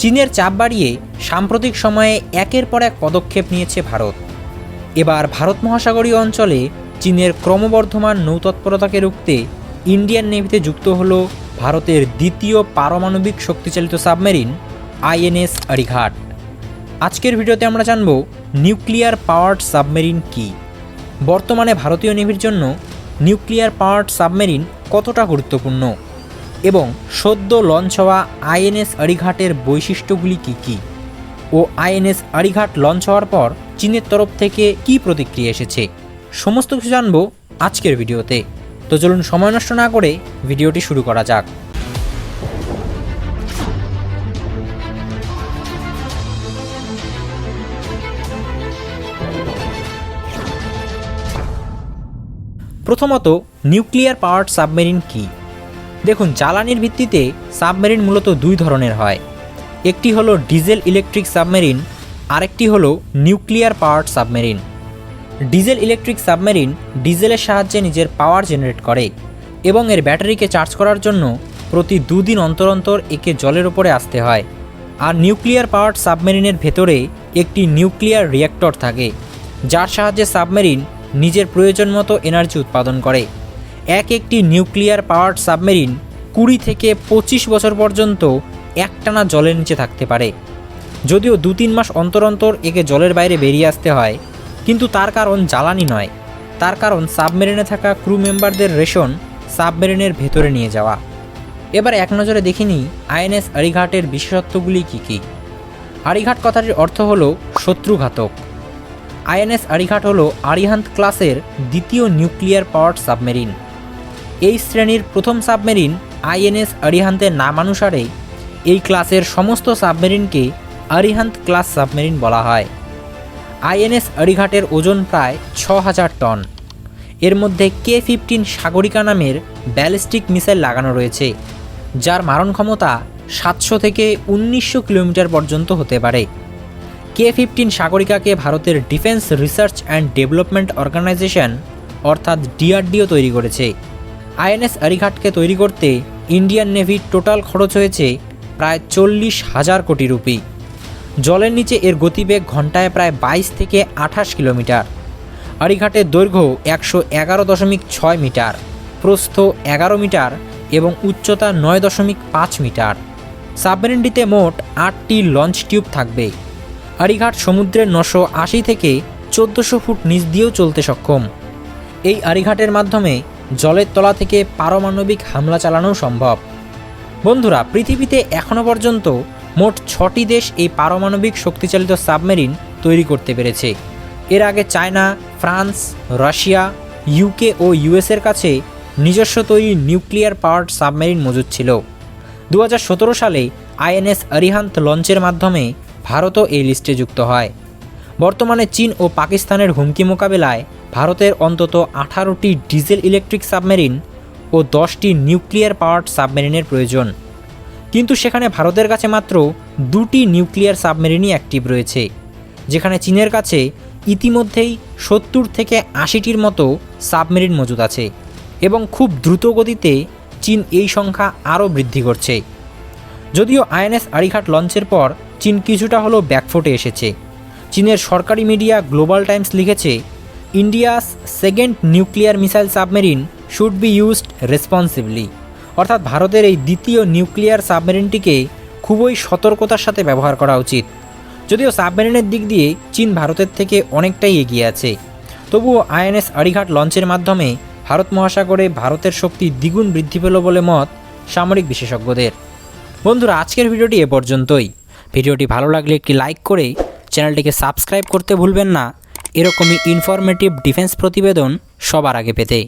চীনের চাপ বাড়িয়ে সাম্প্রতিক সময়ে একের পর এক পদক্ষেপ নিয়েছে ভারত। এবার ভারত মহাসাগরীয় অঞ্চলে চীনের ক্রমবর্ধমান নৌতৎপরতাকে রুখতে ইন্ডিয়ান নেভিতে যুক্ত হল ভারতের দ্বিতীয় পারমাণবিক শক্তিচালিত সাবমেরিন আইএনএস আরিঘাট। আজকের ভিডিওতে আমরা জানব নিউক্লিয়ার পাওয়ার্ড সাবমেরিন কী, বর্তমানে ভারতীয় নেভির জন্য নিউক্লিয়ার পাওয়ার্ড সাবমেরিন কতটা গুরুত্বপূর্ণ এবং সদ্য লঞ্চ হওয়া আইএনএস আরিঘাটের বৈশিষ্ট্যগুলি কী কী ও আইএনএস আরিঘাট লঞ্চ হওয়ার পর চীনের তরফ থেকে কী প্রতিক্রিয়া এসেছে, সমস্ত কিছু জানব আজকের ভিডিওতে। তো চলুন সময় নষ্ট না করে ভিডিওটি শুরু করা যাক। প্রথমত, নিউক্লিয়ার পাওয়ার্ড সাবমেরিন কী? দেখুন, জ্বালানির ভিত্তিতে সাবমেরিন মূলত দুই ধরনের হয়। একটি হলো ডিজেল ইলেকট্রিক সাবমেরিন, আরেকটি হলো nuclear powered submarine. Diesel electric submarine ডিজেলের সাহায্যে নিজের পাওয়ার জেনারেট করে এবং এর ব্যাটারিকে চার্জ করার জন্য প্রতি দুদিন অন্তর অন্তর একে জলের ওপরে আসতে হয়। আর নিউক্লিয়ার পাওয়ার্ড সাবমেরিনের ভেতরে একটি নিউক্লিয়ার রিঅ্যাক্টর থাকে, যার সাহায্যে সাবমেরিন নিজের প্রয়োজন মতো এনার্জি উৎপাদন করে। একটি নিউক্লিয়ার পাওয়ার্ড সাবমেরিন 20 থেকে 25 বছর পর্যন্ত একটানা জলের নিচে থাকতে পারে। যদিও 2-3 মাস অন্তর অন্তর একে জলের বাইরে বেরিয়ে আসতে হয়, কিন্তু তার কারণ জ্বালানি নয়, তার কারণ সাবমেরিনে থাকা ক্রু মেম্বারদের রেশন সাবমেরিনের ভেতরে নিয়ে যাওয়া। এবার এক নজরে দেখে নিই আইএনএস আরিঘাটের বিশেষত্বগুলি কী কী। আরিঘাট কথাটির অর্থ হলো শত্রুঘাতক। আইএনএস আরিঘাট হলো আরিহান্ত ক্লাসের দ্বিতীয় নিউক্লিয়ার পাওয়ার্ড সাবমেরিন। এই শ্রেণীর প্রথম সাবমেরিন আইএনএস আরিহান্তের নামানুসারে এই ক্লাসের সমস্ত সাবমেরিনকে আরিহান্ত ক্লাস সাবমেরিন বলা হয়। আইএনএস আরিঘাটের ওজন প্রায় 6000 টন। এর মধ্যে K-15 সাগরিকা নামের ব্যালিস্টিক মিসাইল লাগানো রয়েছে, যার মারণ ক্ষমতা 700 থেকে 1900 কিলোমিটার পর্যন্ত হতে পারে। K-15 সাগরিকাকে ভারতের defence research and development organisation অর্থাৎ DRDO তৈরি করেছে। আইএনএস আরিঘাটকে তৈরি করতে ইন্ডিয়ান নেভির টোটাল খরচ হয়েছে প্রায় 40,000 কোটি রুপি। জলের নিচে এর গতিবেগ ঘন্টায় প্রায় 22 থেকে 28 কিলোমিটার। আরিঘাটের দৈর্ঘ্য 111.6 মিটার, প্রস্থ 11 মিটার এবং উচ্চতা 9.5 মিটার। সাবমেরিনটিতে মোট 8টি লঞ্চ টিউব থাকবে। আরিঘাট সমুদ্রের 980 থেকে 1400 ফুট নিচ দিয়েও চলতে সক্ষম। এই আরিঘাটের মাধ্যমে জলের তলা থেকে পারমাণবিক হামলা চালানো সম্ভব। বন্ধুরা, পৃথিবীতে এখনও পর্যন্ত মোট 6টি দেশ এই পারমাণবিক শক্তিচালিত সাবমেরিন তৈরি করতে পেরেছে। এর আগে চায়না, ফ্রান্স, রাশিয়া, UK ও US এর কাছে নিজস্ব তৈরি নিউক্লিয়ার পাওয়ার্ড সাবমেরিন মজুদ ছিল। 2017 সালে আইএনএস আরিহান্ত লঞ্চের মাধ্যমে ভারতও এই লিস্টে যুক্ত হয়। বর্তমানে চীন ও পাকিস্তানের হুমকি মোকাবেলায় ভারতের অন্তত 18টি ডিজেল ইলেকট্রিক সাবমেরিন ও 10টি নিউক্লিয়ার পাওয়ার্ড সাবমেরিনের প্রয়োজন, কিন্তু সেখানে ভারতের কাছে মাত্র 2টি নিউক্লিয়ার সাবমেরিনই অ্যাক্টিভ রয়েছে, যেখানে চীনের কাছে ইতিমধ্যেই 70 থেকে 80টির মতো সাবমেরিন মজুদ আছে এবং খুব দ্রুত গতিতে চীন এই সংখ্যা আরও বৃদ্ধি করছে। যদিও আইএনএস আরিঘাট লঞ্চের পর চীন কিছুটা হলেও ব্যাকফুটে এসেছে। চীনের সরকারি মিডিয়া গ্লোবাল টাইমস লিখেছে, India's second nuclear missile submarine should be used responsibly, অর্থাৎ ভারতের এই দ্বিতীয় নিউক্লিয়ার সাবমেরিনটিকে খুবই সতর্কতার সাথে ব্যবহার করা উচিত। যদিও সাবমেরিনের দিক দিয়ে চীন ভারতের থেকে অনেকটাই এগিয়ে আছে, তবুও আইএনএস আরিঘাট লঞ্চের মাধ্যমে ভারত মহাসাগরে ভারতের শক্তি দ্বিগুণ বৃদ্ধি পেল বলে মত সামরিক বিশেষজ্ঞদের। বন্ধুরা, আজকের ভিডিওটি এ পর্যন্তই। ভিডিওটি ভালো লাগলে একটি লাইক করে চ্যানেলটিকে সাবস্ক্রাইব করতে ভুলবেন না এরকমই ইনফরমেটিভ ডিফেন্স প্রতিবেদন সবার আগে পেতে।